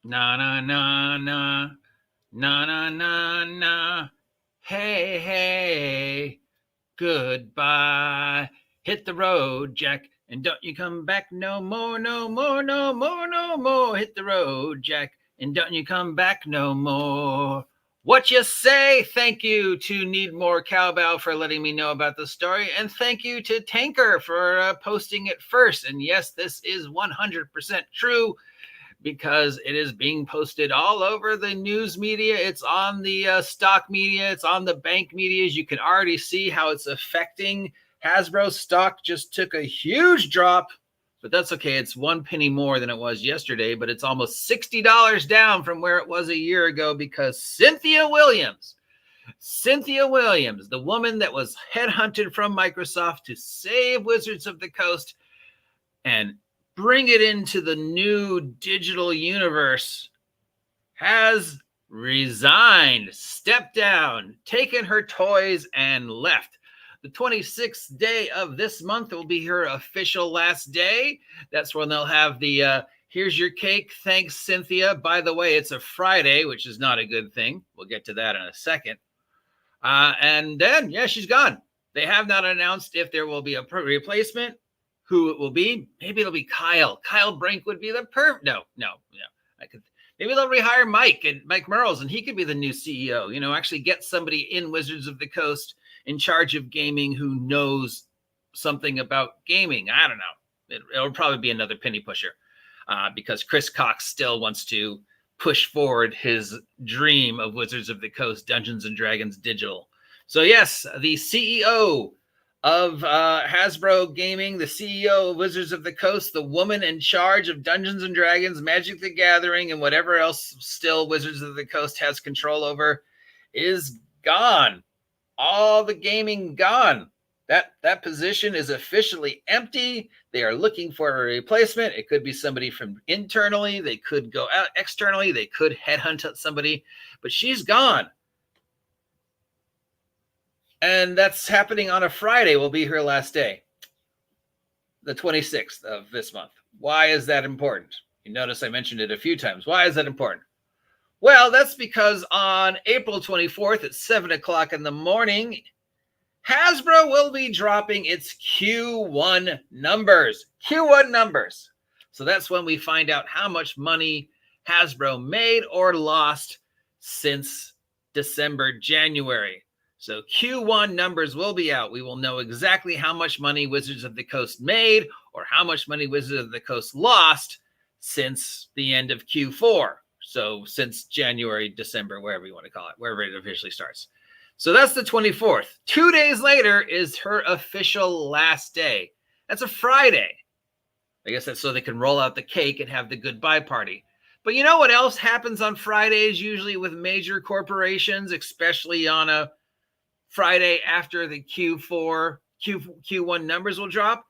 Na na na na na na na na. Hey hey, goodbye. Hit the road, Jack, and don't you come back no more, no more, no more, no more. Hit the road, Jack, and don't you come back no more. What you say? Thank you to Need More Cowbell for letting me know about the story, and thank you to Tanker for posting it first. And yes, this is 100% true because it is being posted all over the news media. It's on the stock media. It's on the bank media. You can already see how it's affecting Hasbro stock. Just took a huge drop, but that's okay. It's 1 penny more than it was yesterday, but it's almost $60 down from where it was a year ago because Cythnia Williams, the woman that was headhunted from Microsoft to save Wizards of the Coast and bring it into the new digital universe, has resigned, stepped down, taken her toys, and left. The 26th day of this month will be her official last day. That's when they'll have the here's your cake. Thanks, Cythnia. By the way, it's a Friday, which is not a good thing. We'll get to that in a second. And then, yeah, she's gone. They have not announced if there will be a replacement, who it will be. Maybe it'll be Kyle. Kyle Brink would be the No. Maybe they'll rehire Mike Merles, and he could be the new CEO. You know, actually get somebody in Wizards of the Coast in charge of gaming who knows something about gaming. I don't know. It'll probably be another penny pusher because Chris Cox still wants to push forward his dream of Wizards of the Coast Dungeons and Dragons Digital. So yes, the CEO of Hasbro Gaming, the CEO of Wizards of the Coast, the woman in charge of Dungeons and Dragons, Magic the Gathering, and whatever else still Wizards of the Coast has control over, is gone. All the gaming gone. That position is officially empty. They are looking for a replacement. It could be somebody from internally. They could go out externally. They could headhunt somebody, but she's gone. And that's happening on a Friday, will be her last day, the 26th of this month. Why is that important? You notice I mentioned it a few times. Why is that important? Well, that's because on April 24th at 7 o'clock in the morning, Hasbro will be dropping its Q1 numbers. Q1 numbers. So that's when we find out how much money Hasbro made or lost since December, January. So Q1 numbers will be out. We will know exactly how much money Wizards of the Coast made or how much money Wizards of the Coast lost since the end of Q4. So since January, December, wherever you want to call it, wherever it officially starts. So that's the 24th. 2 days later is her official last day. That's a Friday. I guess that's so they can roll out the cake and have the goodbye party. But you know what else happens on Fridays usually with major corporations, especially on a Friday after the Q1 numbers will drop?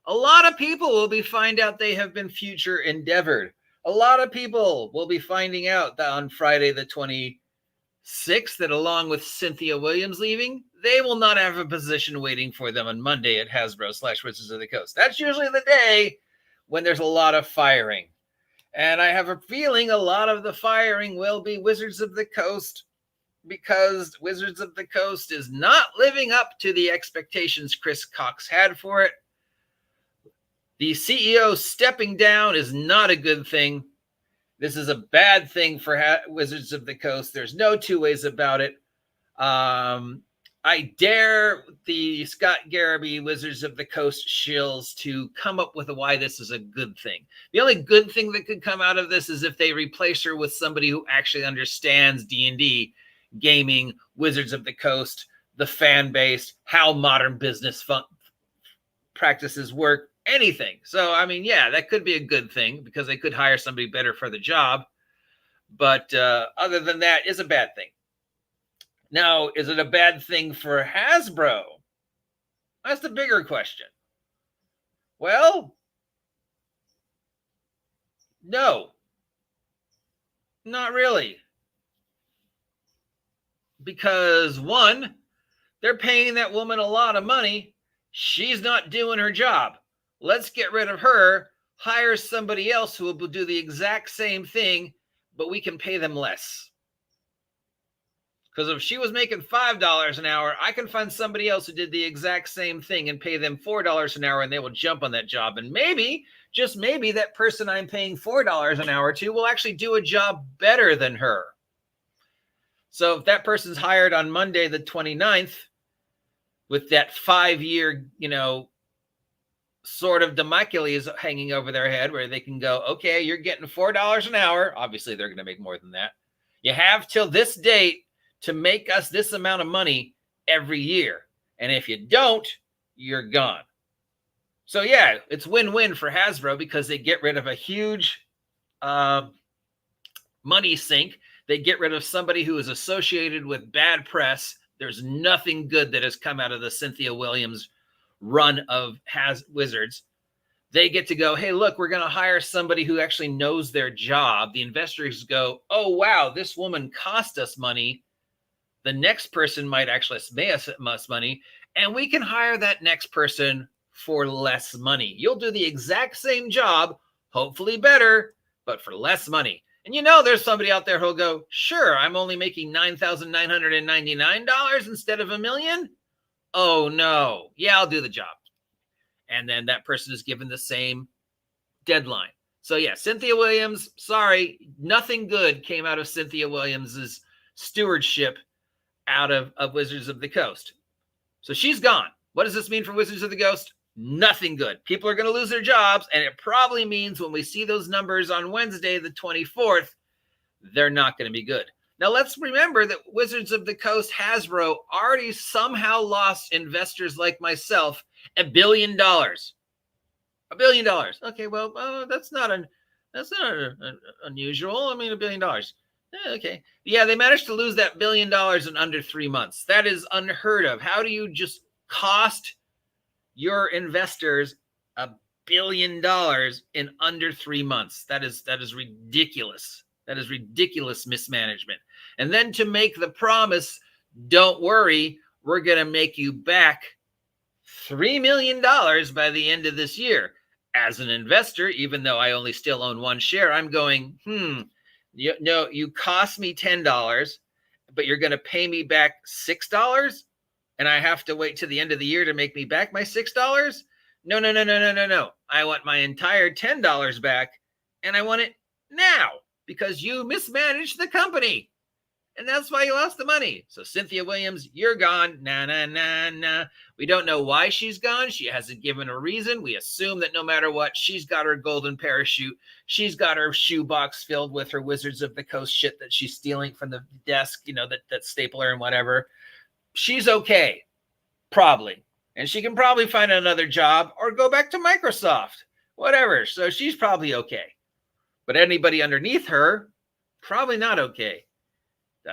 A lot of people will be find out they have been future endeavored. A lot of people will be finding out that on Friday the 26th that along with Cythnia Williams leaving, they will not have a position waiting for them on Monday at Hasbro/Wizards of the Coast. That's usually the day when there's a lot of firing. And I have a feeling a lot of the firing will be Wizards of the Coast because Wizards of the Coast is not living up to the expectations Chris Cox had for it. The CEO stepping down is not a good thing. This is a bad thing for Wizards of the Coast. There's no two ways about it. I dare the Scott Garrity Wizards of the Coast shills to come up with why this is a good thing. The only good thing that could come out of this is if they replace her with somebody who actually understands D&D, gaming, Wizards of the Coast, the fan base, how modern business practices work, anything. So, I mean, yeah, that could be a good thing because they could hire somebody better for the job. But other than that, it's a bad thing. Now, is it a bad thing for Hasbro? That's the bigger question. Well, no, not really. Because one, they're paying that woman a lot of money. She's not doing her job. Let's get rid of her, hire somebody else who will do the exact same thing, but we can pay them less. Because if she was making $5 an hour, I can find somebody else who did the exact same thing and pay them $4 an hour, and they will jump on that job. And maybe, just maybe, that person I'm paying $4 an hour to will actually do a job better than her. So if that person's hired on Monday the 29th with that 5-year, sort of Damocles hanging over their head where they can go, okay, you're getting $4 an hour. Obviously, they're going to make more than that. You have till this date to make us this amount of money every year. And if you don't, you're gone. So yeah, it's win-win for Hasbro because they get rid of a huge money sink. They get rid of somebody who is associated with bad press. There's nothing good that has come out of the Cythnia Williams run of Wizards. They get to go, hey, look, we're going to hire somebody who actually knows their job. The investors go, oh, wow, this woman cost us money. The next person might actually pay us money, and we can hire that next person for less money. You'll do the exact same job, hopefully better, but for less money. And there's somebody out there who'll go, sure, I'm only making $9,999 instead of $1 million. Oh, no. Yeah, I'll do the job. And then that person is given the same deadline. So, yeah, Cythnia Williams, sorry, nothing good came out of Cythnia Williams's stewardship out of Wizards of the Coast. So she's gone. What does this mean for Wizards of the Coast? Nothing good. People are going to lose their jobs, and it probably means when we see those numbers on Wednesday, the 24th, they're not going to be good. Now, let's remember that Wizards of the Coast, Hasbro, already somehow lost investors like myself $1 billion. $1 billion. Okay, well, that's not unusual. I mean, $1 billion. Okay. Yeah, they managed to lose that $1 billion in under 3 months. That is unheard of. How do you just cost your investors $1 billion in under 3 months? That is ridiculous. That is ridiculous mismanagement. And then to make the promise, don't worry, we're going to make you back $3 million by the end of this year. As an investor, even though I only still own one share, I'm going, you cost me $10, but you're going to pay me back $6, and I have to wait to the end of the year to make me back my $6? No. I want my entire $10 back, and I want it now because you mismanaged the company, and that's why you lost the money. So Cythnia Williams, you're gone. Nah. We don't know why she's gone. She hasn't given a reason. We assume that no matter what, she's got her golden parachute. She's got her shoebox filled with her Wizards of the Coast shit that she's stealing from the desk, that stapler and whatever. She's okay, probably. And she can probably find another job or go back to Microsoft, whatever. So she's probably okay. But anybody underneath her, probably not okay.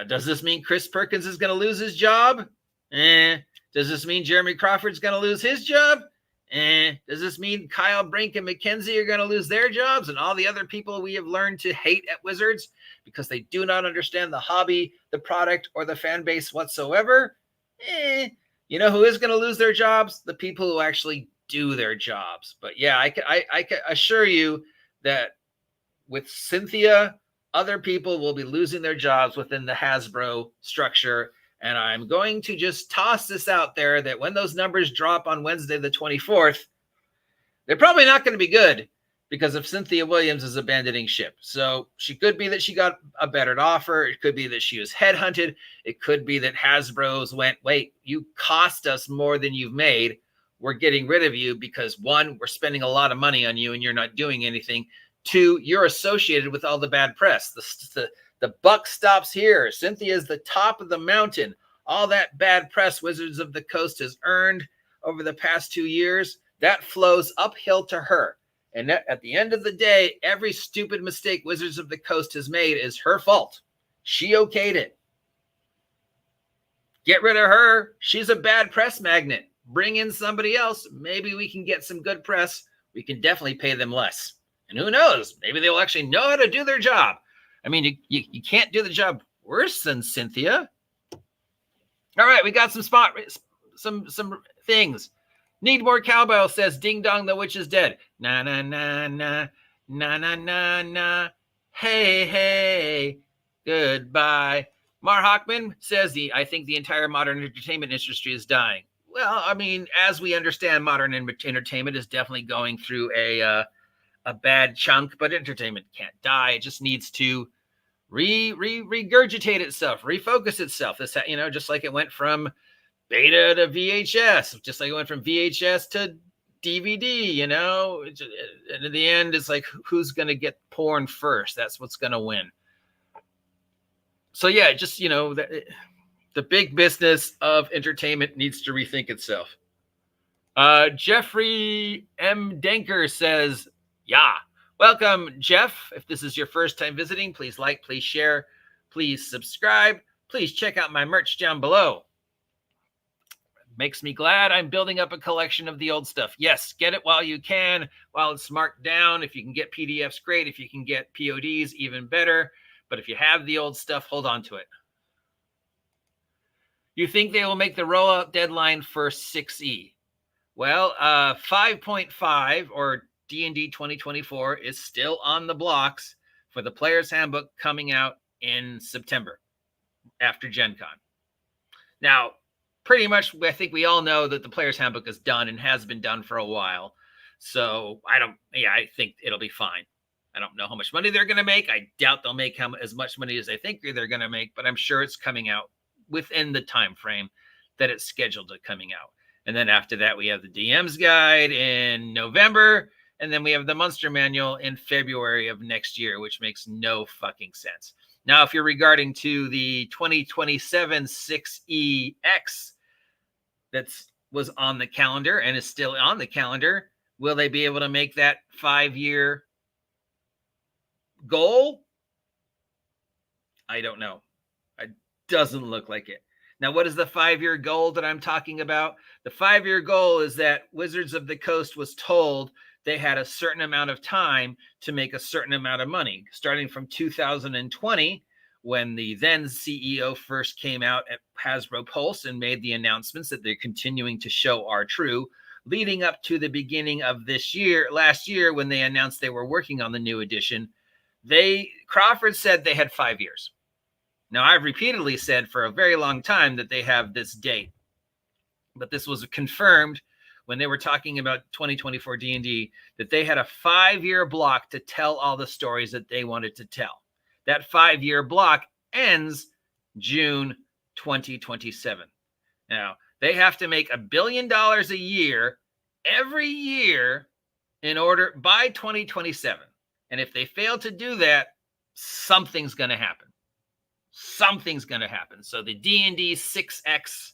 Does this mean Chris Perkins is going to lose his job? Does this mean Jeremy Crawford's going to lose his job? Does this mean Kyle Brink and Mackenzie are going to lose their jobs and all the other people we have learned to hate at Wizards because they do not understand the hobby, the product, or the fan base whatsoever? You know who is going to lose their jobs? The people who actually do their jobs. But yeah, I can assure you that with Cythnia, other people will be losing their jobs within the Hasbro structure. And I'm going to just toss this out there that when those numbers drop on Wednesday, the 24th, they're probably not going to be good because of Cythnia Williams is abandoning ship. So she could be that she got a better offer. It could be that she was headhunted. It could be that Hasbro's went, wait, you cost us more than you've made. We're getting rid of you because 1, we're spending a lot of money on you and you're not doing anything. 2, you're associated with all the bad press. The buck stops here. Cythnia is the top of the mountain. All that bad press Wizards of the Coast has earned over the past 2 years, that flows uphill to her. And at the end of the day, every stupid mistake Wizards of the Coast has made is her fault. She okayed it. Get rid of her. She's a bad press magnet. Bring in somebody else. Maybe we can get some good press. We can definitely pay them less. And who knows? Maybe they will actually know how to do their job. I mean, you can't do the job worse than Cythnia. All right, we got some things. Need more cowbell says, ding dong, the witch is dead. Na na na na na na na na. Hey, goodbye. Mar Hockman says I think the entire modern entertainment industry is dying. Well, I mean, as we understand, modern entertainment is definitely going through a bad chunk, but entertainment can't die. It just needs to regurgitate itself, refocus itself. This, just like it went from beta to VHS, just like it went from VHS to DVD, and in the end, it's like, who's going to get porn first? That's what's going to win. So yeah, just, the big business of entertainment needs to rethink itself. Jeffrey M. Denker says, yeah. Welcome, Jeff. If this is your first time visiting, please like, please share, please subscribe. Please check out my merch down below. Makes me glad. I'm building up a collection of the old stuff. Yes, get it while you can, while it's marked down. If you can get PDFs, great. If you can get PODs, even better. But if you have the old stuff, hold on to it. You think they will make the rollout deadline for 6E? Well, 5.5 or D&D 2024 is still on the blocks for the Player's Handbook coming out in September after Gen Con. Now, pretty much, I think we all know that the Player's Handbook is done and has been done for a while. So I think it'll be fine. I don't know how much money they're going to make. I doubt they'll make as much money as I think they're going to make, but I'm sure it's coming out within the time frame that it's scheduled to coming out. And then after that, we have the DM's guide in November, and then we have the Monster Manual in February of next year, which makes no fucking sense. Now, if you're regarding to the 2027 6EX that was on the calendar and is still on the calendar, will they be able to make that 5-year goal? I don't know. It doesn't look like it. Now, what is the 5-year goal that I'm talking about? The 5-year goal is that Wizards of the Coast was told they had a certain amount of time to make a certain amount of money, starting from 2020, when the then CEO first came out at Hasbro Pulse and made the announcements that they're continuing to show are true, leading up to the beginning of last year, when they announced they were working on the new edition. Crawford said they had 5 years. Now, I've repeatedly said for a very long time that they have this date, but this was confirmed when they were talking about 2024 D&D, that they had a 5-year block to tell all the stories that they wanted to tell. That 5-year block ends June 2027. Now, they have to make $1 billion a year, every year, by 2027. And if they fail to do that, something's going to happen. Something's going to happen. So the D&D 6X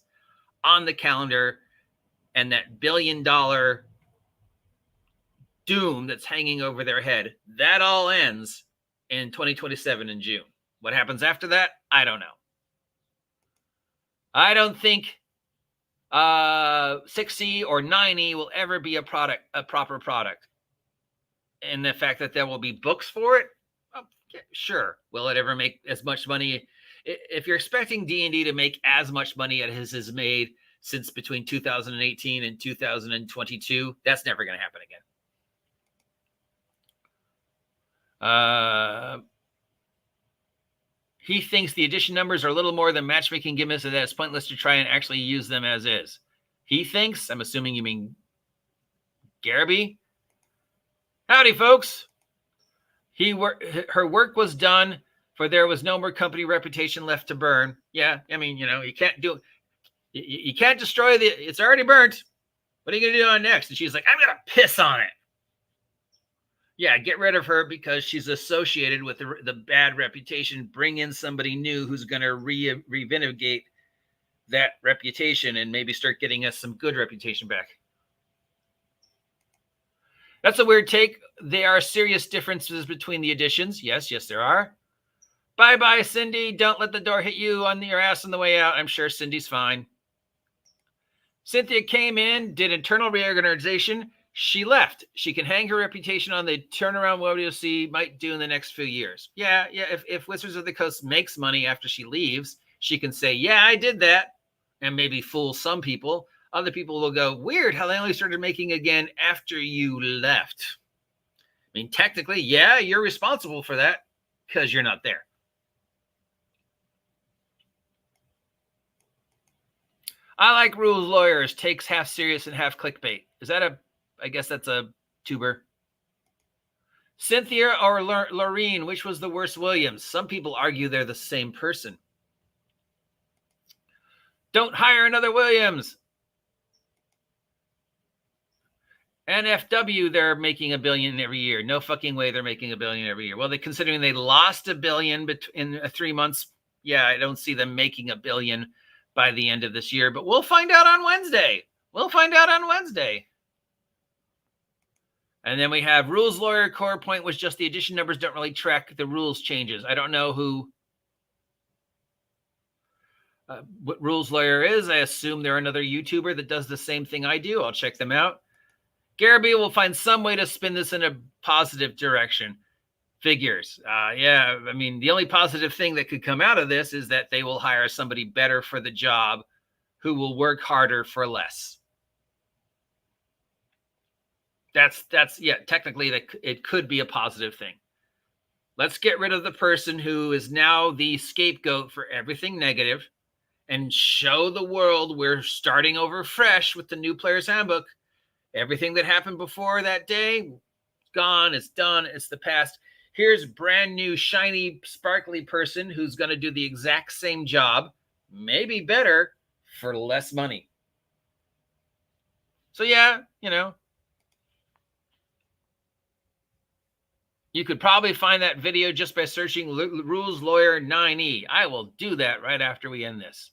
on the calendar, and that $1 billion doom that's hanging over their head, that all ends in 2027 in June. What happens after that? I don't know. I don't think 6E or 9E will ever be a proper product. And the fact that there will be books for it, sure. Will it ever make as much money? If you're expecting D&D to make as much money as it has made since between 2018 and 2022, that's never going to happen again. He thinks the edition numbers are a little more than matchmaking gimmicks, and that it's pointless to try and actually use them as is. He thinks, I'm assuming you mean Garby. Howdy, folks. Her work was done, for there was no more company reputation left to burn. Yeah, I mean, you can't do it. You can't destroy it's already burnt. What are you going to do on next? And she's like, I'm going to piss on it. Yeah, get rid of her because she's associated with the bad reputation. Bring in somebody new who's going to revigorate that reputation and maybe start getting us some good reputation back. That's a weird take. There are serious differences between the editions. Yes, there are. Bye-bye, Cindy. Don't let the door hit you on your ass on the way out. I'm sure Cindy's fine. Cythnia came in, did internal reorganization. She left. She can hang her reputation on the turnaround WotC might do in the next few years. Yeah. If Wizards of the Coast makes money after she leaves, she can say, yeah, I did that, and maybe fool some people. Other people will go, weird how they only started making again after you left. I mean, technically, yeah, you're responsible for that. because you're not there. I like rules lawyers, takes half serious and half clickbait. Is that I guess that's a tuber. Cythnia or Loreen, which was the worst Williams? Some people argue they're the same person. Don't hire another Williams. NFW, they're making $1 billion every year. No fucking way they're making $1 billion every year. Well, considering they lost $1 billion in 3 months, yeah, I don't see them making $1 billion by the end of this year. But we'll find out on Wednesday. And then we have Rules Lawyer. Core point was just the edition numbers don't really track the rules changes. I don't know what Rules Lawyer is. I assume they're another YouTuber that does the same thing I do. I'll check them out. Garrity will find some way to spin this in a positive direction. Figures. Yeah, I mean, the only positive thing that could come out of this is that they will hire somebody better for the job who will work harder for less. That's yeah, technically it could be a positive thing. Let's get rid of the person who is now the scapegoat for everything negative and show the world we're starting over fresh with the new player's handbook. Everything that happened before that day, gone, it's done, it's the past. Here's brand new, shiny, sparkly person who's going to do the exact same job, maybe better, for less money. So yeah, you could probably find that video just by searching Rules Lawyer 9E. I will do that right after we end this.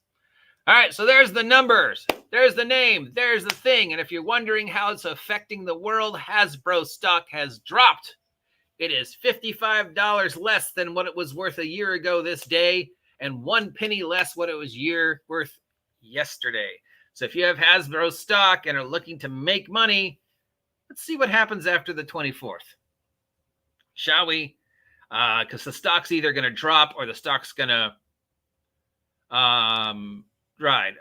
All right, so there's the numbers. There's the name. There's the thing. And if you're wondering how it's affecting the world, Hasbro stock has dropped. It is $55 less than what it was worth a year ago this day, and 1 penny less what it was worth yesterday. So if you have Hasbro stock and are looking to make money, let's see what happens after the 24th. Shall we? Because the stock's either going to drop or the stock's going to ride.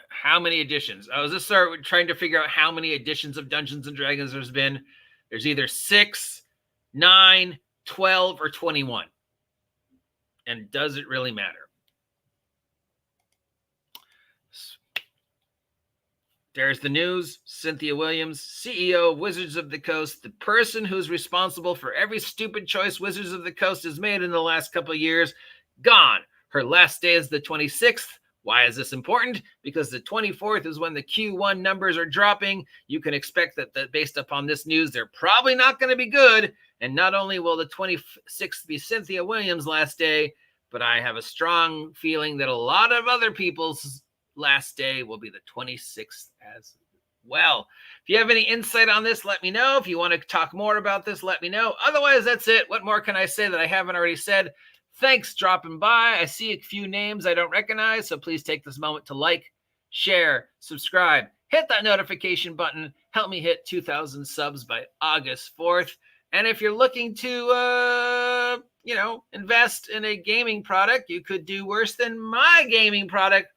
How many editions? I was just trying to figure out how many editions of Dungeons and Dragons there's been. There's either 6, 9, 12, or 21. And does it really matter? There's the news. Cythnia Williams, CEO of Wizards of the Coast, the person who's responsible for every stupid choice Wizards of the Coast has made in the last couple of years, gone. Her last day is the 26th. Why is this important? Because the 24th is when the Q1 numbers are dropping. You can expect that based upon this news, they're probably not going to be good. And not only will the 26th be Cythnia Williams' last day, but I have a strong feeling that a lot of other people's last day will be the 26th as well. If you have any insight on this, let me know. If you want to talk more about this, let me know. Otherwise, that's it. What more can I say that I haven't already said? Thanks for dropping by. I see a few names I don't recognize, so please take this moment to like, share, subscribe, hit that notification button. Help me hit 2,000 subs by August 4th. And if you're looking to, invest in a gaming product, you could do worse than my gaming product.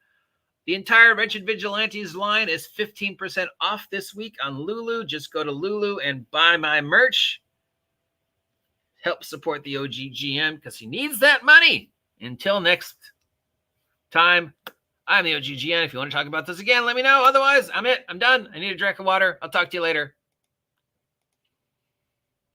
The entire Wretched Vigilantes line is 15% off this week on Lulu. Just go to Lulu and buy my merch. Help support the OGGM because he needs that money. Until next time, I'm the OGGN. If you want to talk about this again, let me know. Otherwise, I'm done. I need a drink of water. I'll talk to you later.